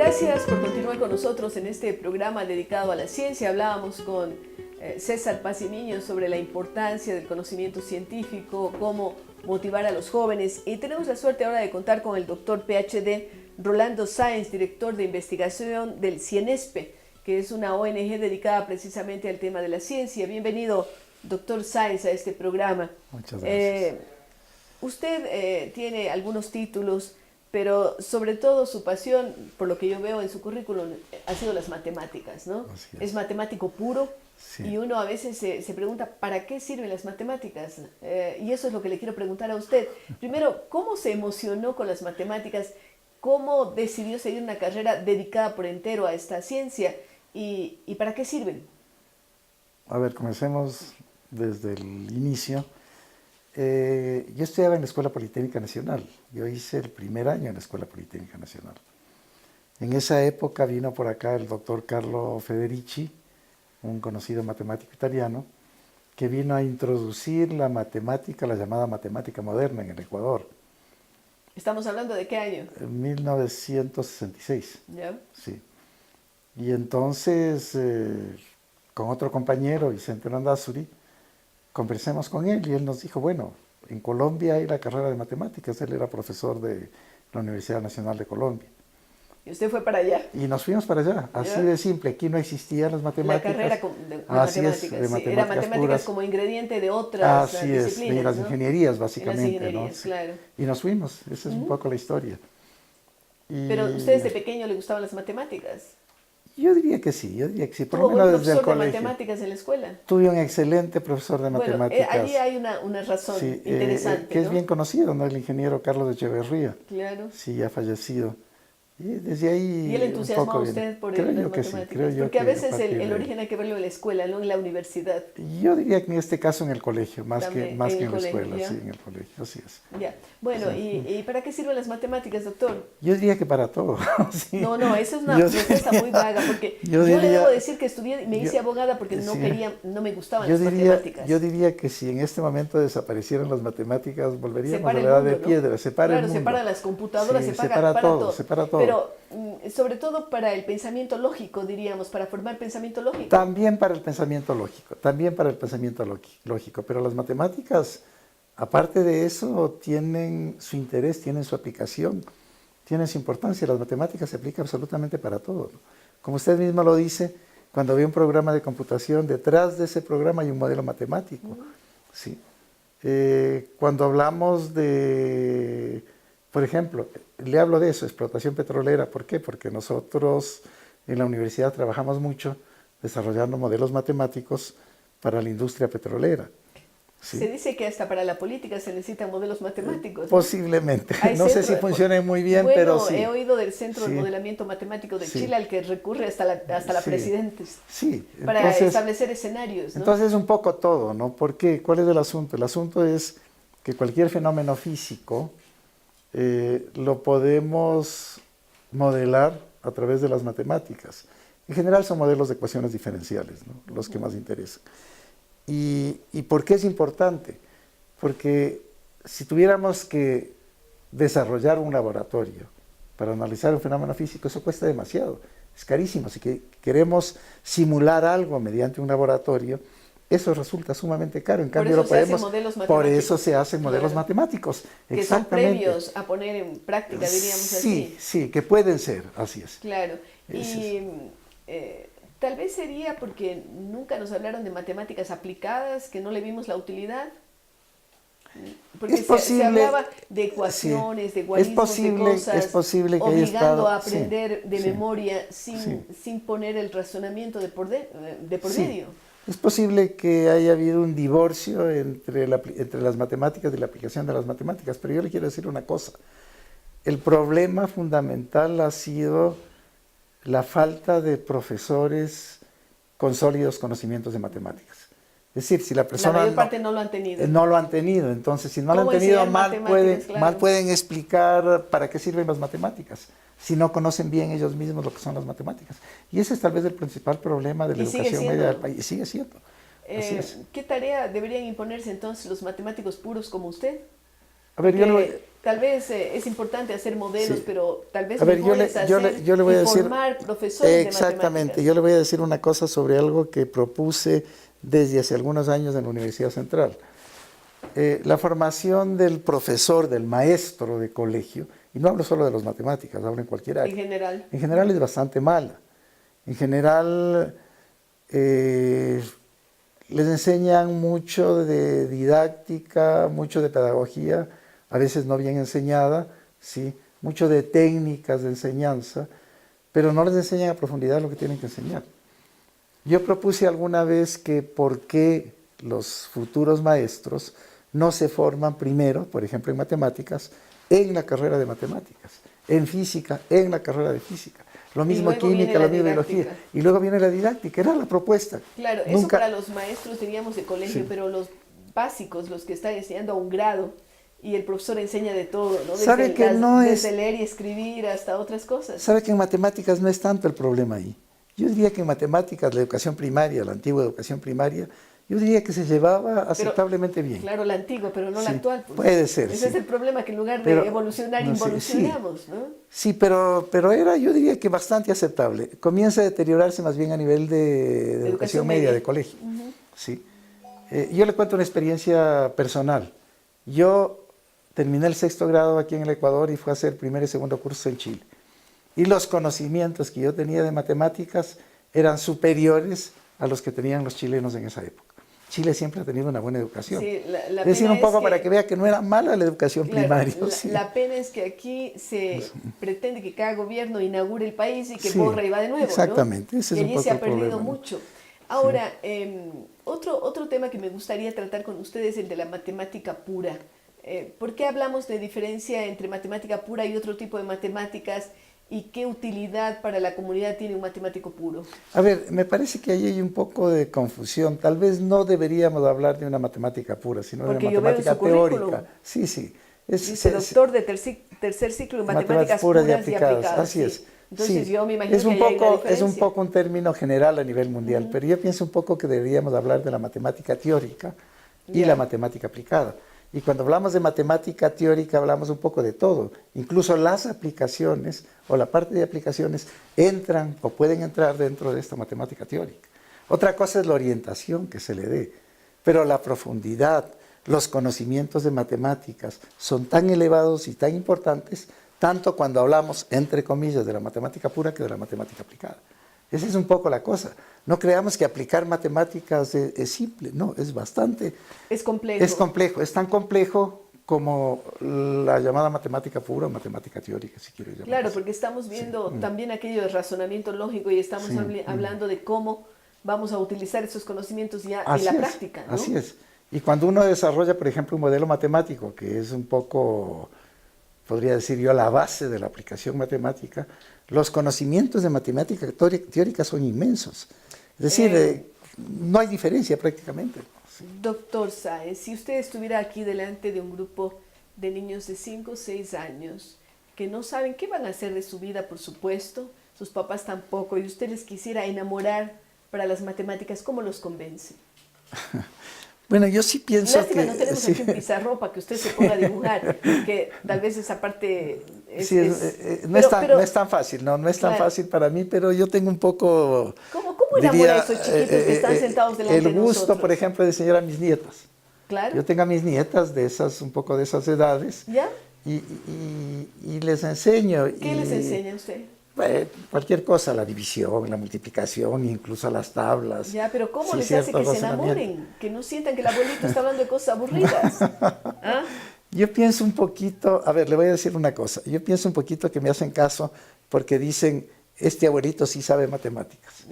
Gracias por continuar con nosotros en este programa dedicado a la ciencia. Hablábamos con César Paz y Niño sobre la importancia del conocimiento científico, cómo motivar a los jóvenes, y tenemos la suerte ahora de contar con el doctor PhD Rolando Sáenz, director de investigación del CIENESPE, que es una ONG dedicada precisamente al tema de la ciencia. Bienvenido, doctor Sáenz, a este programa. Muchas gracias. Usted tiene algunos títulos, pero sobre todo su pasión, por lo que yo veo en su currículum, ha sido las matemáticas, ¿no? Es matemático puro. Sí. Y uno a veces se pregunta, ¿para qué sirven las matemáticas? Y eso es lo que le quiero preguntar a usted. Primero, ¿cómo se emocionó con las matemáticas? ¿Cómo decidió seguir una carrera dedicada por entero a esta ciencia? ¿Y para qué sirven? A ver, comencemos desde el inicio. Yo estudiaba en la Escuela Politécnica Nacional. Yo hice el primer año en la Escuela Politécnica Nacional. En esa época vino por acá el doctor Carlo Federici, un conocido matemático italiano, que vino a introducir la matemática, la llamada matemática moderna en el Ecuador. ¿Estamos hablando de qué año? En 1966. ¿Ya? Sí. Y entonces, con otro compañero, Vicente Landazuri, conversemos con él y él nos dijo, bueno, en Colombia hay la carrera de matemáticas. Él era profesor de la Universidad Nacional de Colombia. ¿Y usted fue para allá? Y nos fuimos para allá, así ¿Ya? de simple. Aquí no existían las matemáticas. La carrera de matemáticas, es, de sí. matemáticas Era matemáticas puras. Como ingrediente de otras disciplinas. Así es, de las ingenierías, básicamente. Las ingenierías, ¿no? claro. Y nos fuimos, esa es un poco la historia. Pero ¿usted desde pequeño le gustaban las matemáticas? Yo diría que sí, por ¿Tuvo lo menos un desde el profesor de colegio. matemáticas en la escuela? Tuve un excelente profesor de matemáticas. Allí hay una razón interesante, que ¿no? es bien conocido, ¿no? El ingeniero Carlos Echeverría. Claro. Sí, ha fallecido. Y desde ahí... ¿Y él entusiasmó a usted por las matemáticas? Porque a veces el origen hay que verlo en la escuela, no en la universidad. Yo diría que en este caso en el colegio, más que en la escuela, ¿ya? sí, en el colegio, así es. Ya. Bueno, sí. ¿y para qué sirven las matemáticas, doctor? Yo diría que para todo. Sí. No, esa es una respuesta muy vaga, porque yo le debo decir que estudié, me hice abogada porque no me gustaban las matemáticas. Yo diría que si en este momento desaparecieran las matemáticas, volveríamos a la edad de piedra, separa el mundo. Separa las computadoras, sí, separa todo. Separa todo. Pero sobre todo para el pensamiento lógico, diríamos, para formar pensamiento lógico. También para el pensamiento lógico, pero las matemáticas, aparte de eso, tienen su interés, tienen su aplicación, tienen su importancia. Las matemáticas se aplican absolutamente para todo, ¿no? Como usted mismo lo dice, cuando ve un programa de computación, detrás de ese programa hay un modelo matemático. Sí. Cuando hablamos de, por ejemplo, le hablo de eso, explotación petrolera. ¿Por qué? Porque nosotros en la universidad trabajamos mucho desarrollando modelos matemáticos para la industria petrolera. ¿Sí? Se dice que hasta para la política se necesitan modelos matemáticos, ¿no? Posiblemente. No sé si funcionen muy bien, bueno, pero sí. He oído del Centro de Modelamiento Matemático de Chile, al que recurre hasta la presidenta. Sí. Para establecer escenarios, ¿no? Entonces es un poco todo, ¿no? ¿Por qué? ¿Cuál es el asunto? El asunto es que cualquier fenómeno físico lo podemos modelar a través de las matemáticas. En general son modelos de ecuaciones diferenciales, ¿no? Los que más interesan. ¿Y por qué es importante? Porque si tuviéramos que desarrollar un laboratorio para analizar un fenómeno físico, eso cuesta demasiado, es carísimo. Si queremos simular algo mediante un laboratorio, eso resulta sumamente caro. En cambio, por eso se hacen modelos matemáticos. Que son previos a poner en práctica, diríamos así. Sí, que pueden ser, así es. Claro. Tal vez sería porque nunca nos hablaron de matemáticas aplicadas, que no le vimos la utilidad. Porque se hablaba de ecuaciones, de guarismos, de cosas, obligando a aprender de memoria sin poner el razonamiento de por medio. Es posible que haya habido un divorcio entre las matemáticas y la aplicación de las matemáticas, pero yo le quiero decir una cosa. El problema fundamental ha sido la falta de profesores con sólidos conocimientos de matemáticas. Es decir, si la persona... La mayor parte no lo han tenido. No lo han tenido, entonces si no lo han tenido, mal pueden explicar para qué sirven las matemáticas, si no conocen bien ellos mismos lo que son las matemáticas. Y ese es tal vez el principal problema de la educación media del país. Y sigue siendo. Así es. ¿Qué tarea deberían imponerse entonces los matemáticos puros como usted? A ver, Tal vez es importante hacer modelos, Sí. pero tal vez A ver, mejor es yo le voy a decir, formar profesores de exactamente, matemáticas. yo le voy a decir una cosa sobre algo que propuse desde hace algunos años en la Universidad Central. La formación del profesor, del maestro de colegio, y no hablo solo de las matemáticas, hablo en cualquier área. En general es bastante mala. En general les enseñan mucho de didáctica, mucho de pedagogía, a veces no bien enseñada, ¿sí? Mucho de técnicas de enseñanza, pero no les enseñan a profundidad lo que tienen que enseñar. Yo propuse alguna vez que por qué los futuros maestros no se forman primero, por ejemplo en matemáticas, en la carrera de matemáticas, en física, en la carrera de física. Lo mismo química, lo mismo biología. Y luego viene la didáctica, era la propuesta. Claro, eso para los maestros diríamos de colegio, sí. Pero los básicos, los que están enseñando a un grado, y el profesor enseña de todo, ¿no? Desde leer y escribir hasta otras cosas. ¿Sabe que en matemáticas no es tanto el problema ahí? Yo diría que en matemáticas, la educación primaria, la antigua educación primaria, yo diría que se llevaba aceptablemente bien. Claro, la antigua, pero no la actual. Pues. Puede ser, Ese es el problema, que en lugar de evolucionar, involucionamos, ¿no? Sí, pero era, yo diría que bastante aceptable. Comienza a deteriorarse más bien a nivel de educación media, de colegio. Sí. Yo le cuento una experiencia personal. Yo terminé el 6º grado aquí en el Ecuador y fui a hacer primer y segundo curso en Chile. Y los conocimientos que yo tenía de matemáticas eran superiores a los que tenían los chilenos en esa época. Chile siempre ha tenido una buena educación. Sí, es decir, un poco para que vea que no era mala la educación primaria. La pena es que aquí se pretende que cada gobierno inaugure el país y que borra y va de nuevo. Exactamente, ¿no? Ese es y allí un poco se ha perdido problema, mucho. Ahora, otro tema que me gustaría tratar con ustedes es el de la matemática pura. ¿Por qué hablamos de diferencia entre matemática pura y otro tipo de matemáticas? ¿Y qué utilidad para la comunidad tiene un matemático puro? A ver, me parece que ahí hay un poco de confusión. Tal vez no deberíamos hablar de una matemática pura, sino de una matemática teórica. Sí, sí. Dice doctor de tercer ciclo en matemáticas puras y aplicadas. Así es. Entonces yo me imagino que hay una diferencia. Es un poco un término general a nivel mundial, pero yo pienso un poco que deberíamos hablar de la matemática teórica y la matemática aplicada. Y cuando hablamos de matemática teórica hablamos un poco de todo, incluso las aplicaciones o la parte de aplicaciones entran o pueden entrar dentro de esta matemática teórica. Otra cosa es la orientación que se le dé, pero la profundidad, los conocimientos de matemáticas son tan elevados y tan importantes, tanto cuando hablamos, entre comillas, de la matemática pura que de la matemática aplicada. Esa es un poco la cosa. No creamos que aplicar matemáticas es simple, no, es bastante... Es complejo. Es complejo, es tan complejo como la llamada matemática pura o matemática teórica, si quieres llamarlo. Claro, porque estamos viendo también aquello de razonamiento lógico y estamos hablando de cómo vamos a utilizar esos conocimientos ya en la práctica, ¿no? Así es. Y cuando uno desarrolla, por ejemplo, un modelo matemático, que es un poco, podría decir yo, la base de la aplicación matemática, los conocimientos de matemática teórica son inmensos. Es decir, no hay diferencia prácticamente. Doctor Sáenz, si usted estuviera aquí delante de un grupo de niños de 5 o 6 años que no saben qué van a hacer de su vida, por supuesto, sus papás tampoco, y usted les quisiera enamorar para las matemáticas, ¿cómo los convence? Bueno, yo sí pienso Lástima, no tenemos aquí un pizarro para que usted se ponga a dibujar, que tal vez esa parte no es tan fácil, no es tan fácil para mí, pero yo tengo un poco... ¿Cómo enamora a esos chiquitos que están sentados delante de nosotros? El gusto, por ejemplo, de enseñar a mis nietas. Claro. Yo tengo a mis nietas de un poco de esas edades. ¿Ya? Y les enseño. ¿Qué les enseña usted? Cualquier cosa, la división, la multiplicación, incluso las tablas. Ya, pero ¿cómo les hace que se enamoren? Que no sientan que el abuelito está hablando de cosas aburridas. ¿Ah? Yo pienso un poquito, a ver, le voy a decir una cosa. Yo pienso un poquito que me hacen caso porque dicen, este abuelito sí sabe matemáticas.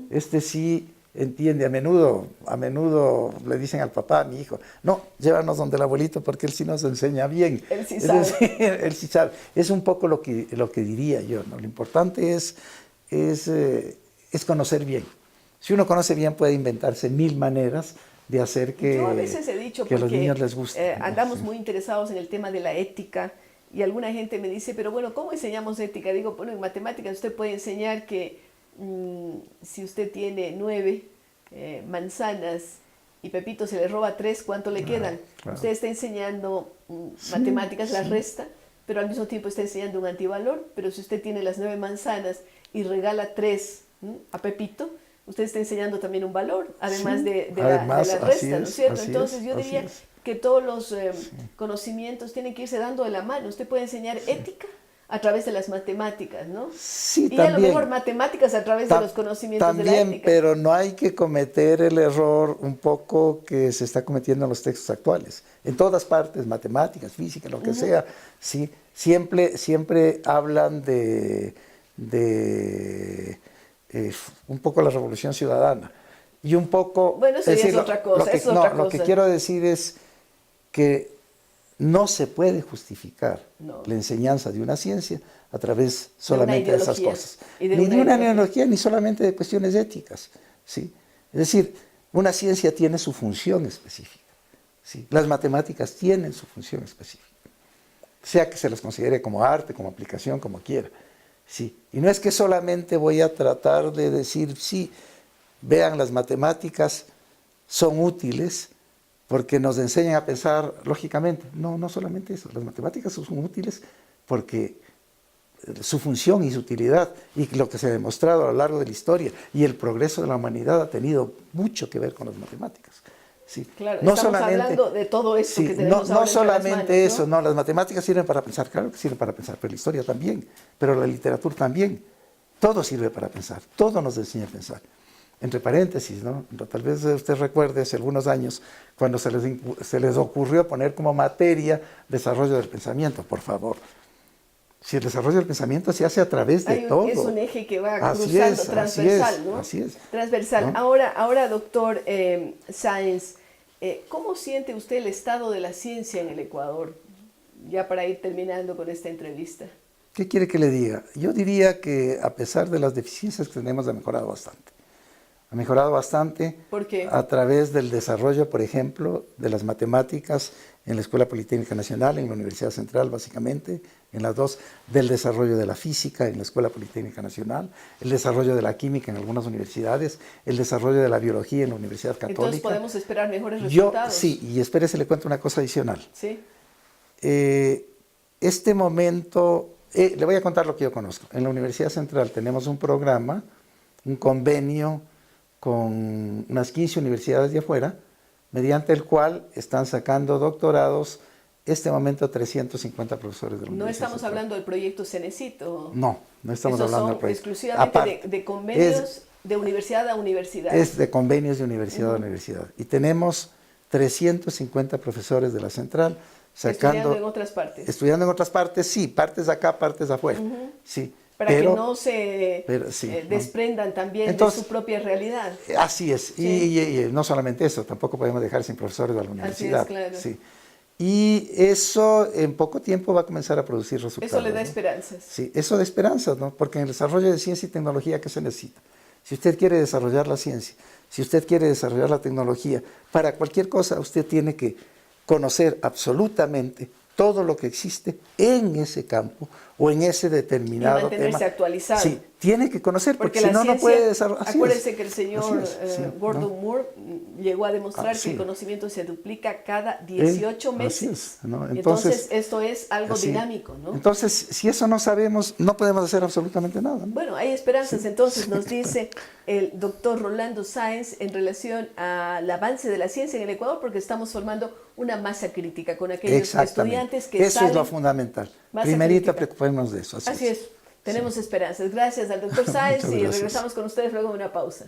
Este sí entiende. A menudo le dicen al papá, a mi hijo, no, llévanos donde el abuelito porque él sí nos enseña bien. Él sí sabe. Él sí sabe. Es un poco lo que diría yo, ¿no? Lo importante es conocer bien. Si uno conoce bien puede inventarse 1000 maneras de hacer que, yo a veces he dicho que a los niños les guste. Andamos muy interesados en el tema de la ética y alguna gente me dice, pero bueno, ¿cómo enseñamos ética? Digo, bueno, en matemáticas usted puede enseñar que si usted tiene 9 manzanas y Pepito se le roba 3, ¿cuánto le quedan? Claro. Usted está enseñando matemáticas, las resta, pero al mismo tiempo está enseñando un antivalor. Pero si usted tiene las 9 manzanas y regala 3 a Pepito, usted está enseñando también un valor, además de la resta, ¿no es cierto? Entonces yo diría que todos los conocimientos tienen que irse dando de la mano. Usted puede enseñar ética a través de las matemáticas, ¿no? Sí, y también. a lo mejor matemáticas a través de los conocimientos también, de la ética. Pero no hay que cometer el error un poco que se está cometiendo en los textos actuales. En todas partes, matemáticas, física, lo que sea, sí, siempre hablan de un poco la revolución ciudadana. Y un poco... Bueno, eso ya es otra cosa. Lo que quiero decir es que no se puede justificar la enseñanza de una ciencia a través solamente de esas cosas. Ni de una ideología, ni solamente de cuestiones éticas. ¿Sí? Es decir, una ciencia tiene su función específica. ¿Sí? Las matemáticas tienen su función específica. Sea que se las considere como arte, como aplicación, como quiera. ¿Sí? Y no es que solamente voy a tratar de decir, sí, vean, las matemáticas son útiles porque nos enseñan a pensar lógicamente. No, no solamente eso. Las matemáticas son útiles porque su función y su utilidad y lo que se ha demostrado a lo largo de la historia y el progreso de la humanidad ha tenido mucho que ver con las matemáticas. Sí. Claro, no estamos hablando de todo esto que tenemos ahora no solamente eso, no, las matemáticas sirven para pensar, claro que sirven para pensar, pero la historia también, pero la literatura también. Todo sirve para pensar, todo nos enseña a pensar. Entre paréntesis, ¿no? Tal vez usted recuerde hace algunos años cuando se les ocurrió poner como materia desarrollo del pensamiento, por favor. Si el desarrollo del pensamiento se hace a través de todo. Es un eje que va cruzando, transversal, ¿no? Así es. Transversal. ¿No? Ahora, doctor Sáenz, ¿cómo siente usted el estado de la ciencia en el Ecuador? Ya para ir terminando con esta entrevista. ¿Qué quiere que le diga? Yo diría que a pesar de las deficiencias que tenemos, ha mejorado bastante. Ha mejorado bastante. ¿Por qué? A través del desarrollo, por ejemplo, de las matemáticas en la Escuela Politécnica Nacional, en la Universidad Central, básicamente, en las dos, del desarrollo de la física en la Escuela Politécnica Nacional, el desarrollo de la química en algunas universidades, el desarrollo de la biología en la Universidad Católica. Entonces podemos esperar mejores resultados. Sí, y espérese, le cuento una cosa adicional. Sí. Este momento, le voy a contar lo que yo conozco. En la Universidad Central tenemos un programa, un convenio con unas 15 universidades de afuera, mediante el cual están sacando doctorados, este momento 350 profesores de la Universidad Central. ¿No estamos hablando del proyecto Cenecito? No, no estamos hablando del proyecto. Exclusivamente de convenios de universidad a universidad. Es de convenios de universidad a universidad. Y tenemos 350 profesores de la Central sacando... Estudiando en otras partes. Estudiando en otras partes, sí, partes de acá, partes de afuera. Sí. Para que no se desprendan también de su propia realidad. Así es, sí. y no solamente eso, tampoco podemos dejar sin profesores de la universidad. Así es, claro. Sí. Y eso en poco tiempo va a comenzar a producir resultados. Eso le da, ¿no? esperanzas. Sí, eso da esperanzas, ¿no? Porque en el desarrollo de ciencia y tecnología, ¿qué se necesita? Si usted quiere desarrollar la ciencia, si usted quiere desarrollar la tecnología, para cualquier cosa usted tiene que conocer absolutamente todo lo que existe en ese campo o en ese determinado tema. Y mantenerse actualizado. Sí, tiene que conocer, porque si no, no puede desarrollar. Acuérdense que el señor Gordon Moore llegó a demostrar que el conocimiento se duplica cada 18 meses. Así es, ¿no? Entonces, esto es algo dinámico, ¿no? Entonces, si eso no sabemos, no podemos hacer absolutamente nada, ¿no? Bueno, hay esperanzas, entonces, nos dice el doctor Rolando Sáenz en relación al avance de la ciencia en el Ecuador, porque estamos formando una masa crítica con aquellos estudiantes que eso es lo fundamental. Primerito, preocupémonos de eso. Así es. Tenemos esperanzas. Gracias al doctor Sáenz y regresamos con ustedes luego de una pausa.